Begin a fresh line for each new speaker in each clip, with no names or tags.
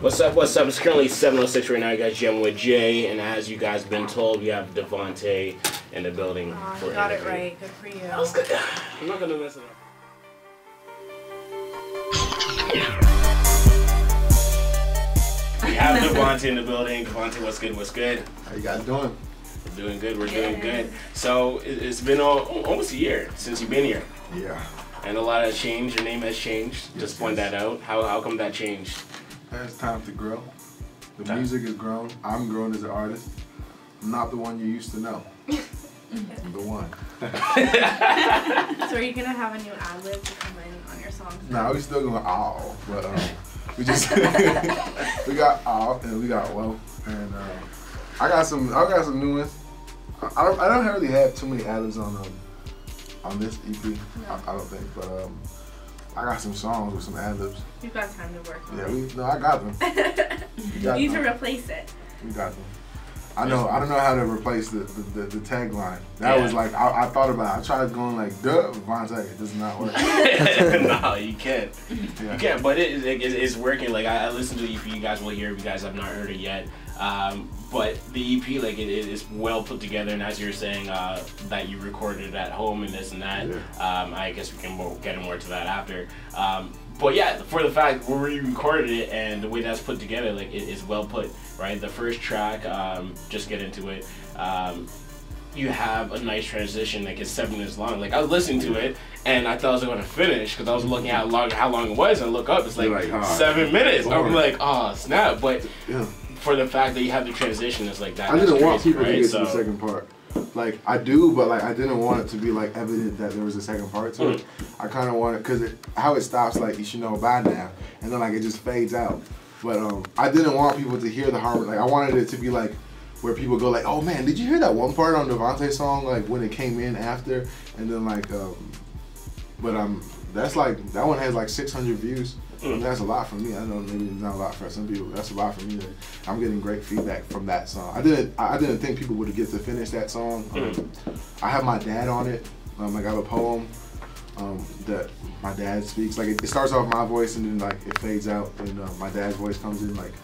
What's up? What's up? It's currently 7:06 right now. You guys, Jammin with Jay, and as you guys been told, we have Devontee in the building.
You got it right. Good for you.
That was good. I'm not gonna mess it up. We have Devontee in the building. Devontee, what's good? What's good?
How you guys doing?
We're doing good. We're doing good. So it's been almost a year since you've been here.
Yeah.
And a lot has changed. Your name has changed.
Yes,
Just point that out. How come that changed?
It's time to grow. The music has grown. I'm grown as an artist. I'm not the one you used to know. I'm the one.
So are you gonna have a new ad-lib to come in on your songs?
Nah, we still going all, but we just we got all and we got well, and I got some new ones. I don't really have too many ad-libs on this EP. No. I don't think, but I got some songs with some ad-libs.
You've got time to work on
it. I got them.
You need to replace it.
We got them. I don't know how to replace the tagline. That was like, I thought about it. I tried going like, Devontee. It does not work.
No, you can't. Yeah. You can't, but it's working. Like, I listened to the EP. You guys will hear it. You guys have not heard it yet. But the EP, like, it is well put together. And as you're saying, that you recorded it at home and this and that, I guess we can get more to that after. But yeah, for the fact where we recorded it and the way that's put together, like, it is well put, right? The first track, just get into it. You have a nice transition, like it's 7 minutes long. Like, I was listening to it and I thought I was going to finish because I was looking at how long it was, and look up, it's like 7 minutes. I'm like, oh snap! But for the fact that you have the transition, it's like that.
I didn't want people to get to the second part. Like, I do, but like I didn't want it to be like evident that there was a second part to it. I kind of wanted, because how it stops, like, you should know by now, and then like it just fades out. But I didn't want people to hear the harmony. Like, I wanted it to be like where people go like, oh man, did you hear that one part on Devontee's song, like when it came in after, and then like that's like, that one has like 600 views. And that's a lot for me. I know maybe it's not a lot for some people. That's a lot for me. I'm getting great feedback from that song. I didn't think people would get to finish that song. I have my dad on it. Like, I have a poem that my dad speaks. Like, it starts off my voice and then like it fades out and my dad's voice comes in. Like,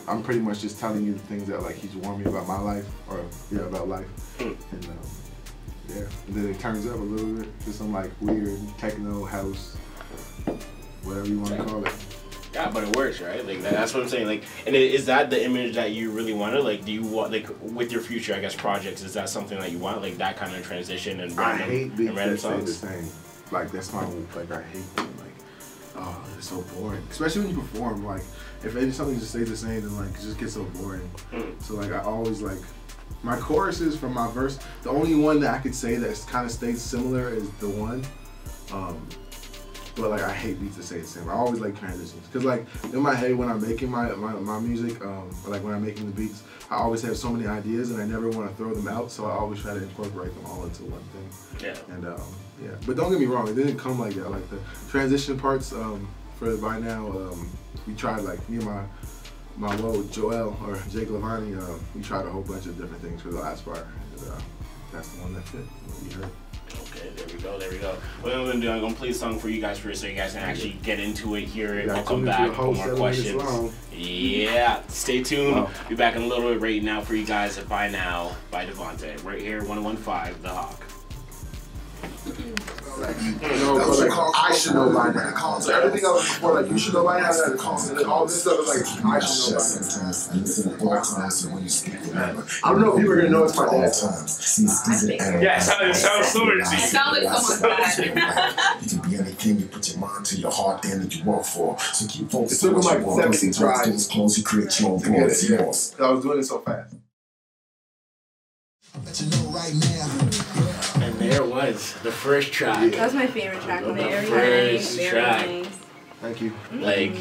I'm pretty much just telling you things that like he's warned me about my life, or about life. And and then it turns up a little bit to some like weird techno house, whatever you want to call it.
Yeah, but it works, right? Like, that's what I'm saying. Like, and is that the image that you really wanted? Like, do you want, like, with your future, I guess, projects, is that something that you want? Like, that kind of transition and random,
I hate beats that
songs?
stay the same. Like, that's my, like, I hate them. Like, oh, it's so boring. Especially when you perform. Like, if something just stays the same, then like it just gets so boring. So like, I always like, my choruses from my verse, the only one that I could say that's kind of stays similar is the one. But like, I hate beats that stay the same. I always like transitions, cause like in my head when I'm making my music, like when I'm making the beats, I always have so many ideas and I never want to throw them out. So I always try to incorporate them all into one thing. Yeah. And yeah, but don't get me wrong, it didn't come like that. Like the transition parts for By Now, we tried, like, me and my Joel or Jake Levani, we tried a whole bunch of different things for the last part. And, that's the one that fit. What we heard.
Okay, there we go. What I'm gonna do, I'm gonna play a song for you guys first, so you guys can actually get into it, hear it. We'll come back, put more questions. Yeah, stay tuned. Be back in a little bit right now for you guys at By Now by Devontee, right here, 115 The Hawk.
Like, I should know by now. So everything else before, like, you should know by now, and then all this stuff is like, I should know by now. I don't know if people are gonna know it's my dad.
Yeah, it sounds similar to you.
It sounds like someone's dad.
You can be anything you put your mind to, your heart, and that you work for. So keep focused.
It took them like 70 tries.
Close, you create your own voice.
I was doing it so fast.
Let you know right now.
And there was the first track.
That was my favorite track.
Very nice.
Thank you.
Like,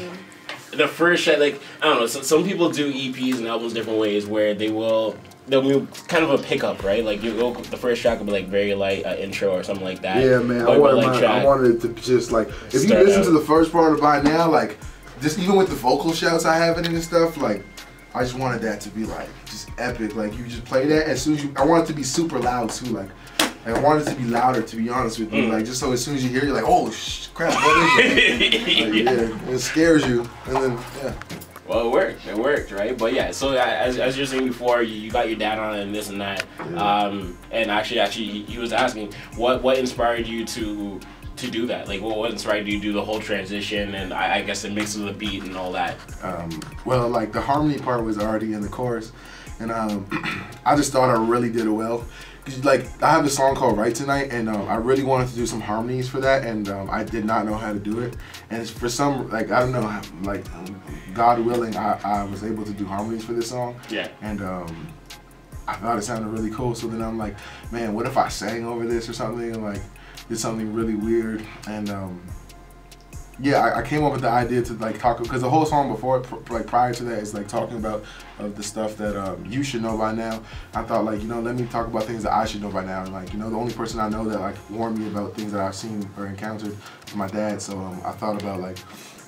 the first track, like, I don't know, some people do EPs and albums different ways where they'll do kind of a pickup, right? Like, the first track will be like very light intro or something like that.
Yeah, man. I wanted it to just like, if you listen to the first part of By Now, like, just even with the vocal shouts I have in it and stuff, like, I just wanted that to be like just epic. Like, you just play that as soon as I want it to be super loud too. Like I want it to be louder, to be honest with you. Like, just so as soon as you hear it, you're like, oh crap, what is it? Like, yeah, it scares you, and then
Well, it worked, right? But yeah, so as you're saying before, you got your dad on it and this and that.
Yeah.
And actually, he was asking what inspired you to do that? Like, what inspired you to do the whole transition and I guess the mix of the beat and all that?
Well, like the harmony part was already in the chorus, and I just thought I really did it well. Like, I have a song called Right Tonight, and I really wanted to do some harmonies for that, and I did not know how to do it. And it's for some, like, I don't know, like, God willing, I was able to do harmonies for this song.
Yeah.
And I thought it sounded really cool, so then I'm like, man, what if I sang over this or something, and like, did something really weird? And yeah, I came up with the idea to like talk, because the whole song before, like prior to that, is like talking about the stuff that you should know by now. I thought, like, you know, let me talk about things that I should know by now. And like, you know, the only person I know that like warned me about things that I've seen or encountered is my dad. So I thought about like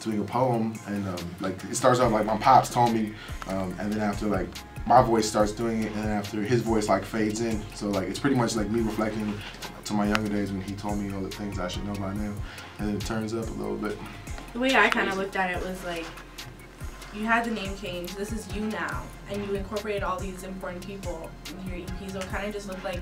doing a poem, and like it starts off like my pops told me, and then after like my voice starts doing it, and then after his voice like fades in. So like it's pretty much like me reflecting to my younger days when he told me all the things I should know by now, and then it turns up a little bit.
The way I kind of looked at it was like, you had the name change, this is you now, and you incorporated all these important people into your EP, so it kind of just looked like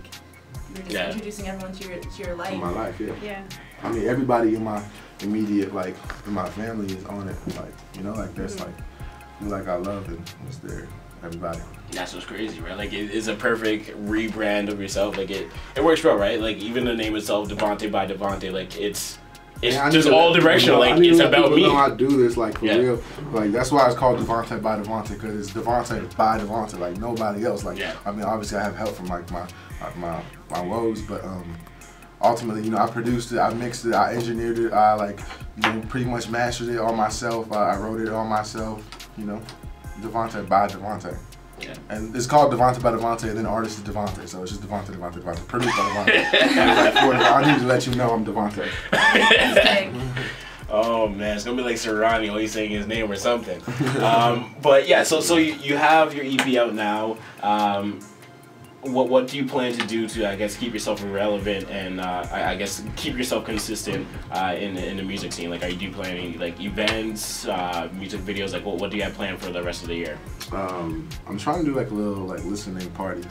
you're just introducing everyone to your life.
In my life, yeah.
Yeah.
I mean, everybody in my immediate, like, in my family is on it. Like, you know, like, there's like, who like I love, and it's there, everybody.
That's what's crazy, right? Like, it's a perfect rebrand of yourself. Like, it works well, right? Like, even the name itself, Devontee by Devontee, like, it's just all directional. Like, it's about me.
I know how to do this, like, for real. Like, that's why it's called Devontee by Devontee, because it's Devontee by Devontee, like, nobody else. Like, I mean, obviously I have help from, like, my woes, but ultimately, you know, I produced it, I mixed it, I engineered it, I, like, you know, pretty much mastered it all myself. I wrote it all myself, you know. Devontee by Devontee.
Yeah.
And it's called Devontee by Devontee, and then artist is Devontee, so it's just Devontee, produced by Devontee. I need to let you know I'm Devontee.
Oh man, it's gonna be like Serrani always saying his name or something. But yeah, so you have your EP out now. What do you plan to do to, I guess, keep yourself relevant and I guess keep yourself consistent in the music scene? Like, do you plan any like events, music videos? Like, what do you have planned for the rest of the year?
I'm trying to do like a little like listening party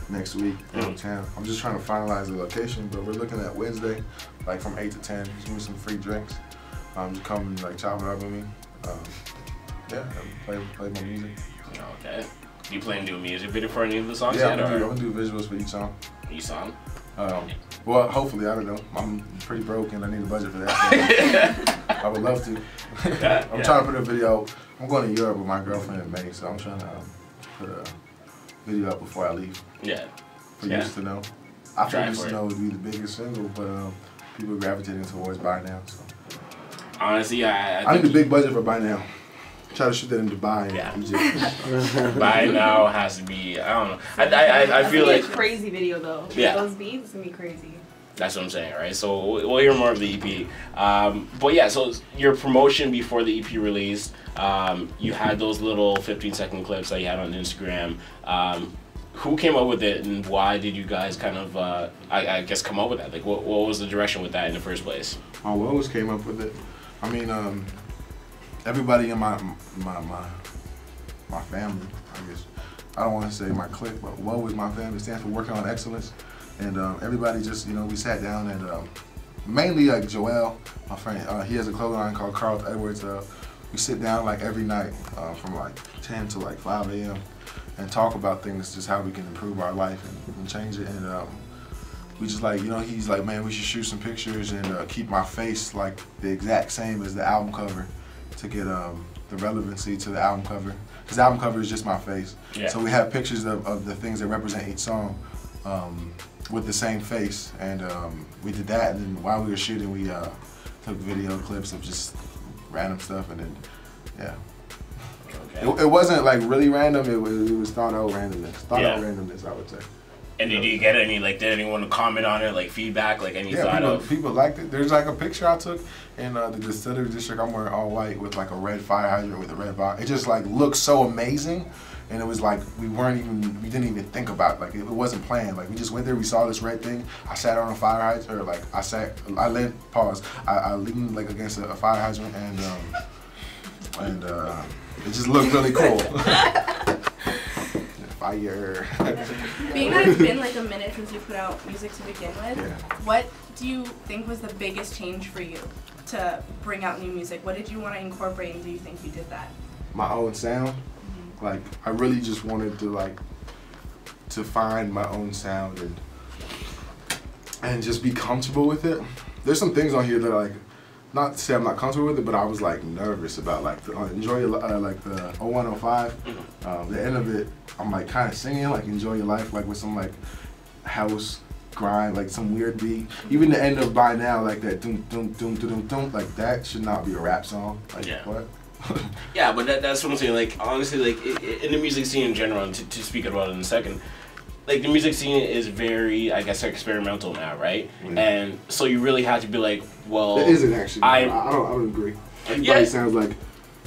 next week downtown. I'm just trying to finalize the location, but we're looking at Wednesday, like from 8 to 10. Just give me some free drinks. Just come and like chop it up with me. Yeah, play my music.
Okay. Do you plan to do a music video for any of the songs
yet?
Yeah,
I'm gonna do visuals for each song.
Each song?
Well, hopefully, I don't know. I'm pretty broke and I need a budget for that. So I would love to. I'm trying to put a video. I'm going to Europe with my girlfriend in May, so I'm trying to put a video up before I leave.
Yeah.
For Used to Know. I think Used to Know would be the biggest single, but people are gravitating towards By Now. So.
Honestly,
I need a big budget for By Now. Try to shoot that in Dubai.
Yeah. By Now has to be, I don't know. I feel like
a crazy video though.
Yeah.
Those beats gonna be crazy.
That's what I'm saying, right? So we'll hear more of the EP. But yeah, so your promotion before the EP release, you had those little 15-second clips that you had on Instagram. Who came up with it, and why did you guys kind of, I guess, come up with that? Like, what was the direction with that in the first place?
My woes came up with it. I mean, everybody in my family, I guess. I don't want to say my clique, but what was my family stands for working on excellence. And everybody just, you know, we sat down and mainly like Joel, my friend, he has a clothing line called Carl Edwards. We sit down like every night from like 10 to like 5 a.m. and talk about things, just how we can improve our life and change it. And we just like, you know, he's like, man, we should shoot some pictures and keep my face like the exact same as the album cover to get the relevancy to the album cover. Because the album cover is just my face. Yeah. So we have pictures of the things that represent each song with the same face. And we did that, and then while we were shooting, we took video clips of just random stuff, and then, yeah. Okay. It wasn't like really random, it was thought out randomness, I would say.
And did you get any, like, did anyone comment on it, like feedback, like any thought of?
People liked it. There's like a picture I took in the Distillery District. I'm wearing all white with like a red fire hydrant with a red box. It just like looked so amazing, and it was like we didn't even think about it. Like it wasn't planned. Like we just went there, we saw this red thing. I sat on a fire hydrant, or like I leaned like against a fire hydrant, and It just looked really cool. Fire.
Being that it's been like a minute since you put out music to begin with,
Yeah.
what do you think was the biggest change for you to bring out new music? What did you want to incorporate, and do you think you did that?
My own sound. Like, I really just wanted to find my own sound and just be comfortable with it. There's some things on here that like, not to say I'm not comfortable with it, but I was like nervous about, like the enjoy your like the 0105. The end of it, I'm like kind of singing like enjoy your life, like with some like house grind, like some weird beat. Even the end of by now, like that doom doom doom doom doom, like that should not be a rap song. Like,
yeah.
What?
Yeah, but that's what I'm saying. Like, honestly, like in the music scene in general, and to speak about it in a second, like the music scene is very, I guess, experimental now, right? Mm-hmm. And so you really have to be like, well,
it isn't actually. I don't agree. Everybody sounds like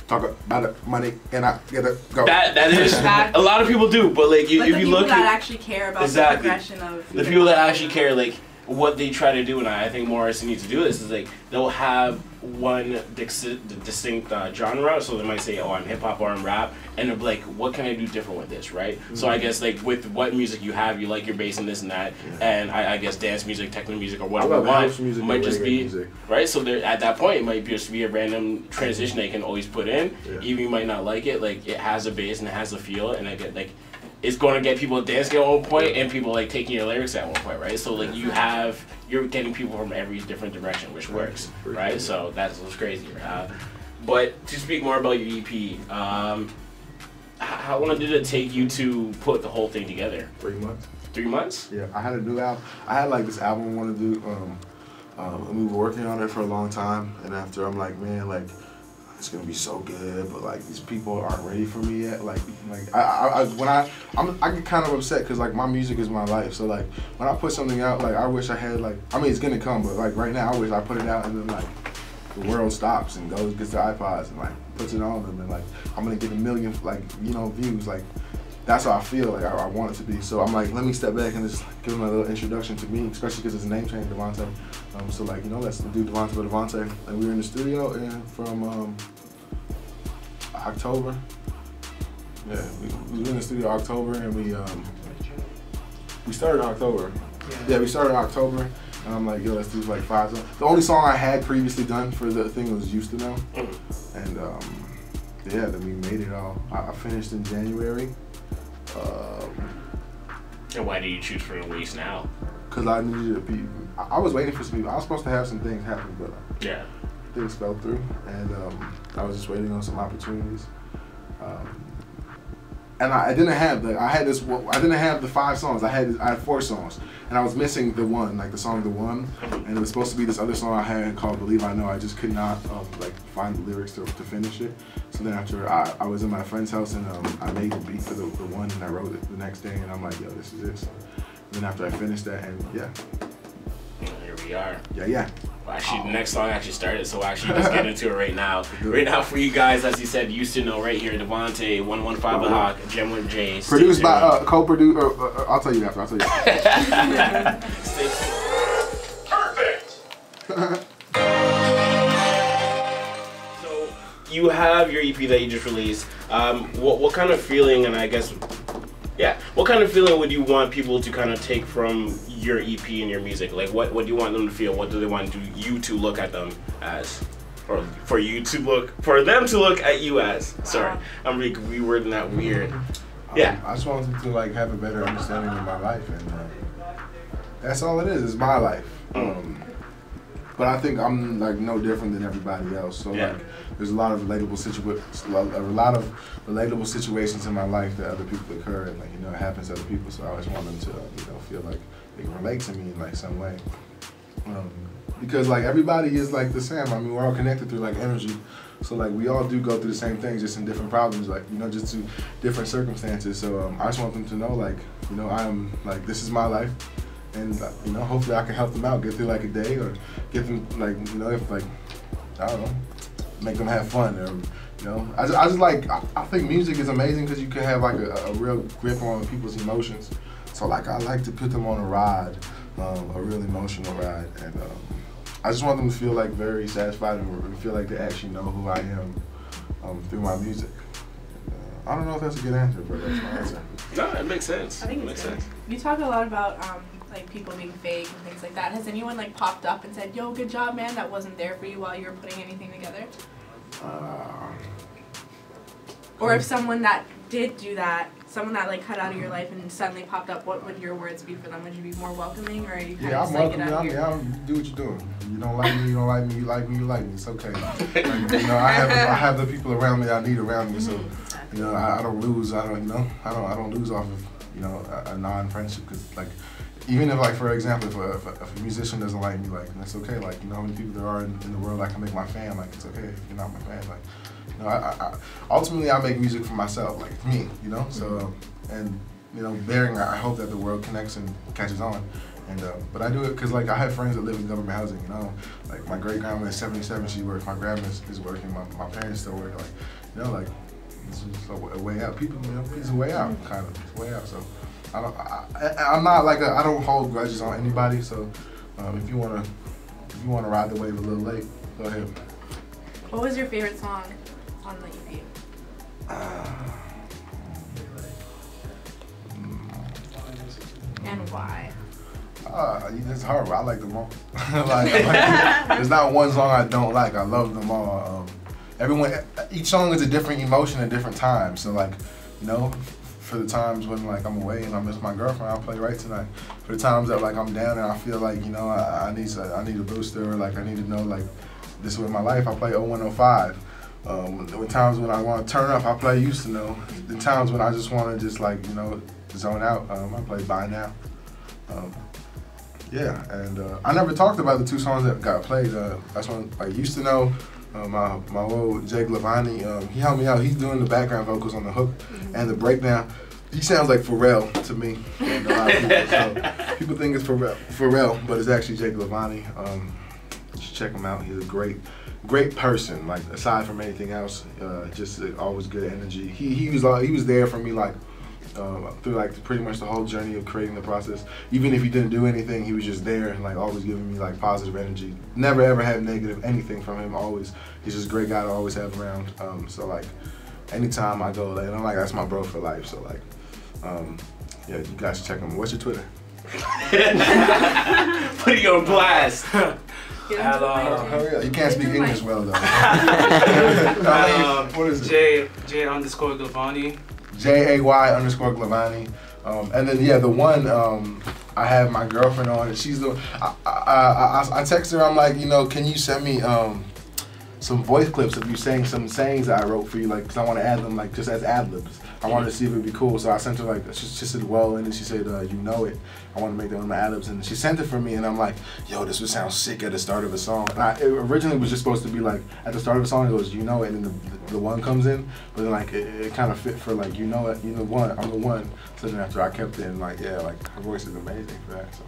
talk about money and I gotta go.
That is a lot of people do, but like if you look
at that actually care about the progression of
the people that actually care, like what they try to do, and I think more artists need to do this is like they'll have one distinct genre, so they might say, oh, I'm hip hop or I'm rap, and they'll be like, what can I do different with this, right? Mm-hmm. So I guess like with what music you have, you like your bass and this and that, and I guess dance music, techno music, or whatever you want might just be music. Right. So there, at that point, it might just be a random transition they can always put in, even you might not like it. Like it has a bass and it has a feel, and I get like. It's going to get people dancing at one point and people like taking your lyrics at one point, right? So like you're getting people from every different direction, which works, right? So that's what's crazy. But to speak more about your EP, how long did it take you to put the whole thing together?
3 months.
3 months?
Yeah, I had a new album. I had like this album I wanted to do, and we were working on it for a long time. And after I'm like, man, like. It's gonna be so good, but like these people aren't ready for me yet. Like I get kind of upset because like my music is my life. So like when I put something out, like I wish I had like I mean it's gonna come, but like right now I wish I put it out and then like the world stops and gets the iPods and like puts it on them and like I'm gonna get 1 million like views. Like that's how I feel. Like I want it to be. So I'm like let me step back and just like, give them a little introduction to me, especially because it's a name change, Devontee. So like let's do Devontee for Devontee. And we were in the studio and from October. Yeah, we were in the studio October and we started in October. Yeah, we started in October and I'm like, yo, let's do like 5 songs. The only song I had previously done for the thing was Used to Know. And yeah, then we made it all. I finished in January.
And why do you choose for release now?
Because I needed to be, I was waiting for some people. I was supposed to have some things happen, but things fell through, and I was just waiting on some opportunities. And I didn't have I didn't have the 5 songs. I had 4 songs, and I was missing the one, like the song "The One," and it was supposed to be this other song I had called "Believe I Know." I just could not like find the lyrics to finish it. So then after I was in my friend's house and I made the beat for the one and I wrote it the next day, and I'm like, yo, this is it. So then after I finished that, and
here we are.
Yeah.
Well, actually, the next song actually started, so actually just get into it right now. Right now for you guys, as you said, Used to Know right here, Devontee, 115 The Hawk, Jammin J.
Produced by, co-produced, I'll tell you after,
Perfect! So, you have your EP that you just released. What kind of feeling, and I guess, what kind of feeling would you want people to kind of take from your EP and your music? Like, what do you want them to feel? What do they want you to look at them as? Or for them to look at you as? Sorry, I'm rewording that weird.
I just want them to like have a better understanding of my life, and that's all it is. It's my life. But I think I'm like no different than everybody else. So like, there's a lot of relatable situations in my life that other people occur, and like it happens to other people. So I always want them to feel like they can relate to me in like some way. Because like everybody is like the same. I mean, we're all connected through like energy. So like we all do go through the same things, just in different problems, like just to different circumstances. So I just want them to know like I'm like this is my life. And hopefully I can help them out, get through like a day, or get them like if like I don't know, make them have fun, or I just like I think music is amazing because you can have like a real grip on people's emotions. So like I like to put them on a ride, a real emotional ride, and I just want them to feel like very satisfied and feel like they actually know who I am through my music. I don't know if that's a good answer, but that's my answer.
No, it makes sense.
I think it makes sense. You talk a lot about like people being fake and things like that. Has anyone like popped up and said, "Yo, good job, man," that wasn't there for you while you were putting anything together? Or if someone that did do that, someone that like cut out of your life and suddenly popped up, what would your words be for them? Would you be more welcoming, or are you kind of just like, get out of here?
I'll do what you're doing. You don't like me, you don't like me. You like me, you like me. It's okay. Like, you know, I have the people around me that I need around me. So, you know, I don't lose. I don't lose off of, you know, a non-friendship. Because like, even if like, for example, if a musician doesn't like me, like, that's okay. Like, you know how many people there are in the world that can make my fan. Like, it's okay if you're not my fan. Like, you know, I ultimately I make music for myself, like me, you know. So and you know, I hope that the world connects and catches on. And but I do it because like I have friends that live in government housing, you know. Like my great grandma is 77, she works. My grandma is working. My parents still work. Like, you know, like it's just a way out. People, you know, it's a way out, kind of. It's a way out. So I'm not like I don't hold grudges on anybody. So if you wanna ride the wave a little late, go ahead.
What was your favorite song on the EP? And why?
It's hard, but I like them all. There's not one song I don't like. I love them all. Each song is a different emotion at different times. So like, you know, for the times when like I'm away and I miss my girlfriend, I'll play Right Tonight. For the times that like I'm down and I feel like, you know, I need a booster, or like I need to know like this way in my life, I play 0105. The times when I want to turn up, I play Used to Know. The times when I just want to just like, you know, zone out, I play By Now. Yeah, and I never talked about the two songs that got played. That's one I Used to Know. My old Jake Levani, he helped me out. He's doing the background vocals on the hook and the breakdown. He sounds like Pharrell to me, and a lot of people. So people think it's Pharrell, but it's actually Jake Levani. Just check him out. He's a great person. Like aside from anything else, just always good energy. He was there for me like through like pretty much the whole journey of creating the process. Even if he didn't do anything, he was just there and like always giving me like positive energy. Never ever had negative anything from him. Always, he's just a great guy to always have around. So like anytime I go, like, and I'm like that's my bro for life. So like, yeah, you guys should check him. What's your Twitter?
Put you on blast.
You can't speak English well though. What is
it? J_Glavani.
JAY_Glavani. And then yeah, the one I have my girlfriend on, and she's the I text her, I'm like, you know, can you send me some voice clips of you saying some sayings that I wrote for you, like, cause I want to add them like just as ad-libs. I wanted to see if it'd be cool, so I sent her like, she said, well, and then she said, you know it. I want to make that one of my ad-libs, and she sent it for me, and I'm like, yo, this would sound sick at the start of a song. And it originally was just supposed to be like, at the start of a song, it goes, you know it, and then the one comes in, but then like, it kind of fit for like, you know it, you know one, I'm the one. So then after I kept it, and like, yeah, like, her voice is amazing for that, so.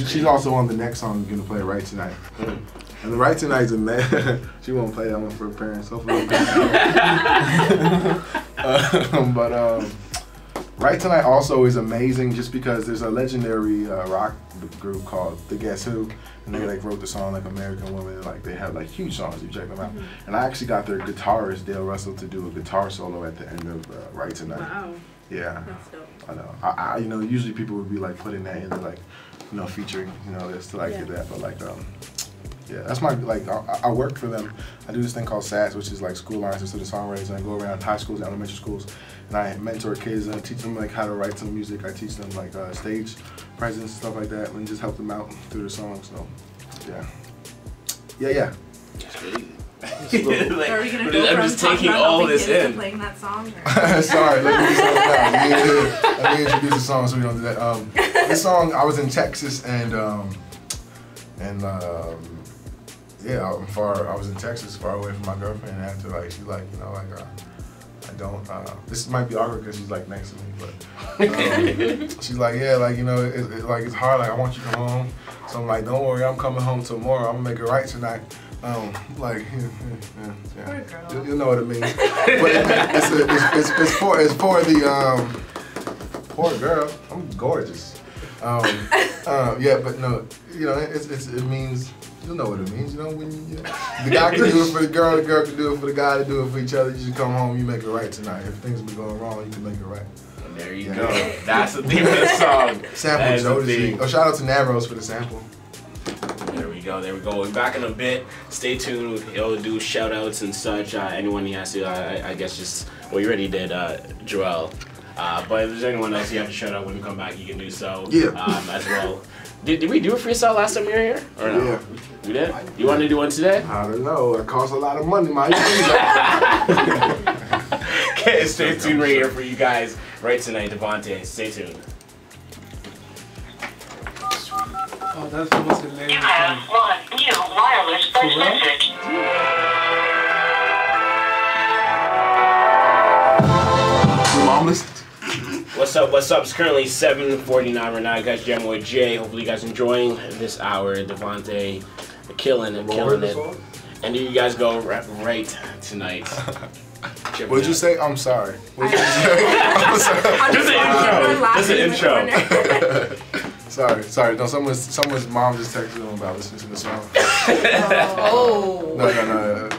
She's also on the next song you're gonna play, Right Tonight. And the Right Tonight's a man. She won't play that one for her parents. Hopefully. But Right Tonight also is amazing just because there's a legendary rock group called The Guess Who, and they like wrote the song like American Woman, and like they have like huge songs. You check them out. And I actually got their guitarist Dale Russell to do a guitar solo at the end of Right Tonight. Wow. Yeah. That's dope. I know. I you know, usually people would be like putting that in like, you know, featuring, you know, this to like get that, but like yeah, that's my, like, I work for them. I do this thing called SATS, which is like School Alliance of Student Songwriters, and I go around high schools, elementary schools, and I mentor kids and I teach them like how to write some music. I teach them like stage presence, stuff like that, and just help them out through the songs. So, yeah.
That's crazy.
Like, are we gonna go
I'm just taking all this in.
Playing that song?
Sorry, let me introduce the song so we don't do that. This song, I was in Texas and yeah, I was in Texas, far away from my girlfriend, and after like she's like, you know, like I don't. This might be awkward because she's like next to me, but she's like, yeah, like, you know, it's hard. Like I want you to come home, so I'm like, don't worry, I'm coming home tomorrow. I'm gonna make it right tonight. Like, yeah. You know what I mean. But it's for the poor girl. I'm gorgeous. Yeah, but no, you know, it means You know what it means, you know, when the guy can do it for the girl can do it for the guy, to do it for each other. You just come home, you make it right tonight. If things been going wrong, you can make it right.
And there you go. That's the theme of the song.
Sample Jodeci. Oh, shout out to Navros for the sample.
There we go. We're back in a bit. Stay tuned. He'll do shout outs and such. Anyone he has to, I guess just, well, you already did, Joel. But if there's anyone else you have to shout out when you come back, you can do so as well. Did we do a freestyle last time you were here? Or no?
Yeah.
We did? You want to do one today?
I don't know. It costs a lot of money, man.
Okay, stay tuned right here for you guys right tonight, Devontee. Stay tuned.
Oh, that's the most hilarious
You have
thing.
one new wireless voice message.
Mom, listen.
What's up? It's currently 7:49 right now. You guys jamming with Jay. Hopefully you guys enjoying this hour. Devontee killing it. And here you guys go right tonight.
What'd you say? I'm sorry. What'd you say? I'm sorry.
Just an intro.
Sorry. No, someone's mom just texted them about listening to the song.
Oh.
No.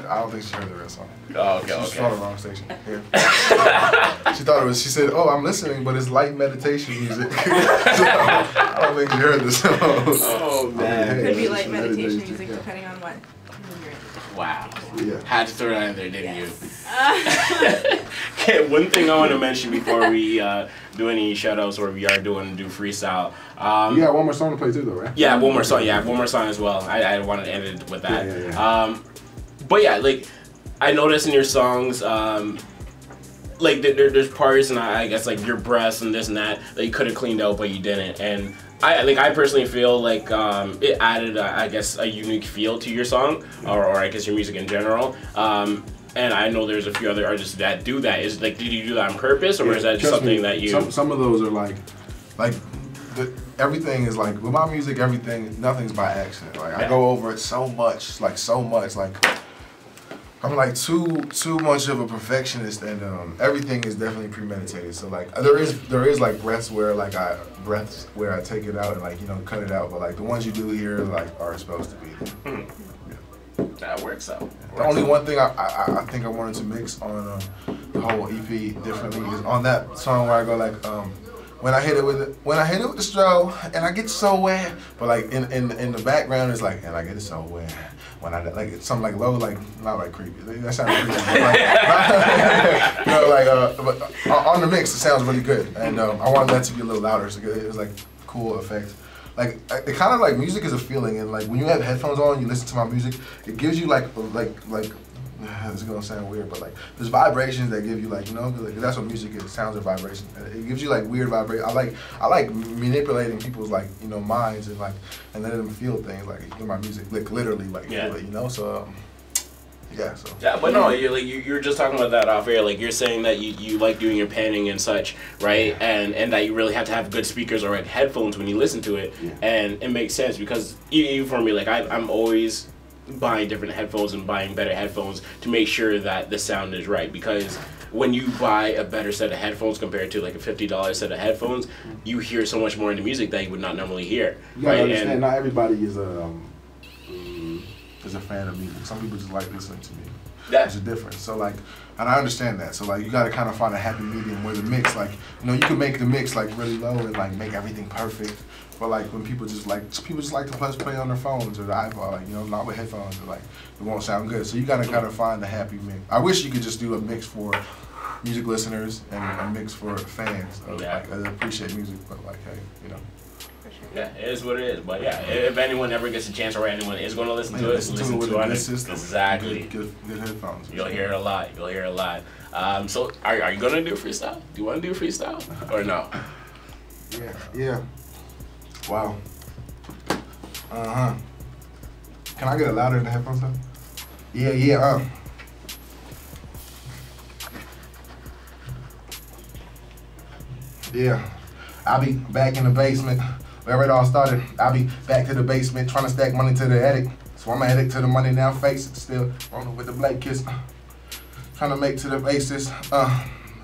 I don't think she heard the real song.
Oh, okay.
She was on the wrong station. Yeah. She thought it was. She said, "Oh, I'm listening, but it's light meditation music." So, I don't think she heard the song.
Oh man.
Could be like meditation music depending on what.
Wow.
Yeah.
Had to throw that in there, didn't you? Okay, one thing I want to mention before we do any shoutouts or we are do freestyle.
You got one more song to play too, though, right?
Yeah, one more song. Yeah, one more song as well. I wanted to end it with that.
Yeah.
But yeah, like I noticed in your songs, like there's parts and I guess like your breaths and this and that you could have cleaned out, but you didn't. And I personally feel like it added, I guess, a unique feel to your song, or I guess your music in general. And I know there's a few other artists that do that. Is like, did you do that on purpose, or is that just something that you?
Some of those are like everything is like with my music. Nothing's by accident. Like I go over it so much. I'm like too much of a perfectionist, and everything is definitely premeditated. So like there is like breaths where I take it out and cut it out, but like the ones you do here like are supposed to be.
That works out.
The only one thing I think I wanted to mix on the whole EP differently is on that song where I go like when I hit it with the strobe and I get so wet, but like in the background is like and I get it so wet. When I like it's something like low, like not like creepy. That sounds creepy. But on the mix it sounds really good, and I wanted that to be a little louder. So it was like cool effect. Like it kind of like music is a feeling, and like when you have headphones on, you listen to my music. It gives you like this is gonna sound weird, but like there's vibrations that give you like that's what music is. Sounds of vibration. It gives you like weird vibration. I like manipulating people's minds and letting them feel things like in my music, like literally feel it, So. Yeah, so.
Yeah, but no, you're just talking about that off air. Like you're saying that you like doing your panning and such, right? And that you really have to have good speakers or headphones when you listen to it.
Yeah.
And it makes sense because even for me, like I'm always buying different headphones and buying better headphones to make sure that the sound is right. Because when you buy a better set of headphones compared to like a $50 set of headphones, you hear so much more in the music that you would not normally hear.
You gotta understand, not everybody is a fan of music. Some people just like listening to music. There's a difference. So and I understand that. So you gotta kind of find a happy medium where the mix, you can make the mix really low and make everything perfect. But when people just like to play on their phones or the iPod, not with headphones, it won't sound good. So you gotta kind of find the happy mix. I wish you could just do a mix for music listeners and a mix for fans. I appreciate music, but hey,
Yeah, it is what it is. But yeah, if anyone ever gets a chance or anyone is going to listen to it, listen to it on it. Exactly.
Good headphones.
You'll hear it a lot. So are you going to do freestyle? Do you want to do freestyle or no?
Yeah. Wow. Can I get it louder in the headphones though? Yeah. Yeah. I'll be back in the basement. Wherever it all started, I'll be back to the basement, trying to stack money to the attic. So I'm a headache to the money now face. Still rolling with the black kiss. Trying to make to the basis.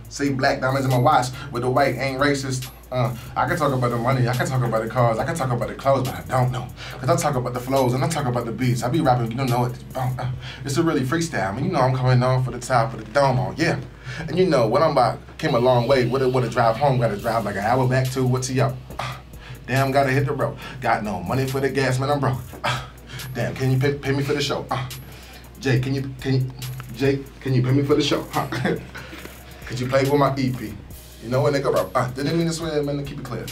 See black diamonds in my watch with the white ain't racist. I can talk about the money, I can talk about the cars, I can talk about the clothes, but I don't know. Cause I talk about the flows and I talk about the beats. I be rapping, you don't know it. It's a really freestyle. I mean, you know I'm coming on for the top of the dome on, yeah. And you know what I'm about, came a long way. What a drive home, gotta drive like an hour back to what's he up? Damn, gotta hit the road. Got no money for the gas, man, I'm broke. Damn, can you pay me for the show? Jay, can you pay me for the show? Could you play with my EP? You know what, nigga, bro? Didn't mean to swear, man, to keep it clear.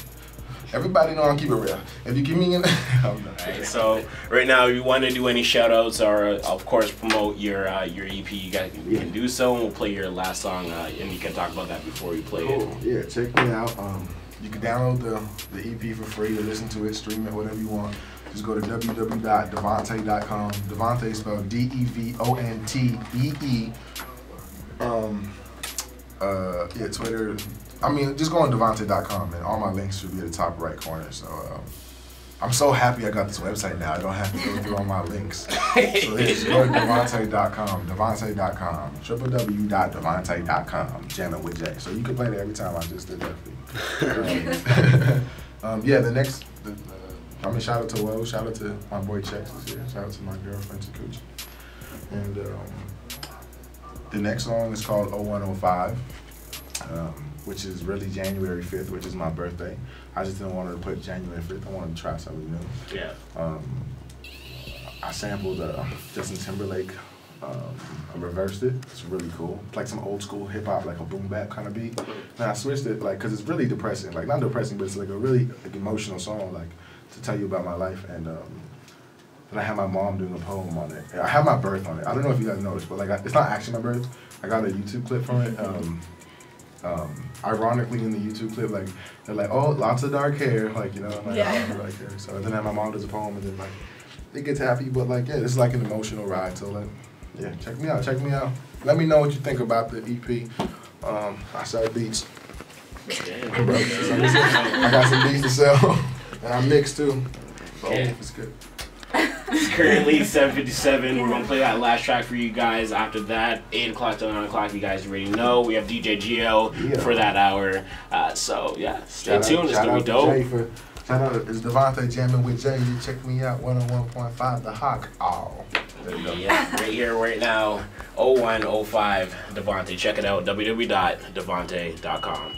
Everybody know I'm keep it real. If you give me
Alright, so right now, if you want to do any shout outs or, of course, promote your EP, you guys can do so, and we'll play your last song, and you can talk about that before we play it.
Yeah, check me out. You can download the EP for free or listen to it, stream it, whatever you want. Just go to www.devontee.com. Devontee spelled DEVONTEE. Yeah, Twitter. I mean, just go on Devontee.com and all my links should be at the top right corner. So I'm so happy I got this website now. I don't have to go through all my links. So just go to Devontee.com, Devontee.com, www.devontee.com, Jammin with J. So you can play that every time. I just did that for you. Yeah, shout out to Woe, shout out to my boy Chex is here, shout out to my girlfriend Takuchi. And the next song is called 0105. Which is really January 5th, which is my birthday. I just didn't want to put January 5th. I wanted to try something new.
Yeah.
I sampled Justin Timberlake. I reversed it. It's really cool. It's like some old school hip hop, like a boom bap kind of beat. And I switched it, like, cause it's really depressing. Like not depressing, but it's like a really emotional song, like to tell you about my life. And then I had my mom doing a poem on it. I have my birth on it. I don't know if you guys noticed, but like it's not actually my birth. I got a YouTube clip from it. Ironically, in the YouTube clip, like they're like, "Oh, lots of dark hair," like you know, I'm like, "Oh, dark hair." So then my mom does a poem, and then like it gets happy, but like yeah, this is like an emotional ride. So like, yeah, check me out. Let me know what you think about the EP. I sell beats. I got some beats to sell, and I mix too. So it's good.
It's currently 7:57. We're gonna play that last track for you guys. After that, 8 o'clock to 9 o'clock. You guys already know we have DJ Gio for that hour. So yeah, stay tuned. It's gonna be dope.
Shout out, it's Devontee Jammin with Jay. You check me out 101.5 The Hawk. Oh, there you go.
Yeah, right here, right now. 0105 Devontee. Check it out. www.devontee.com.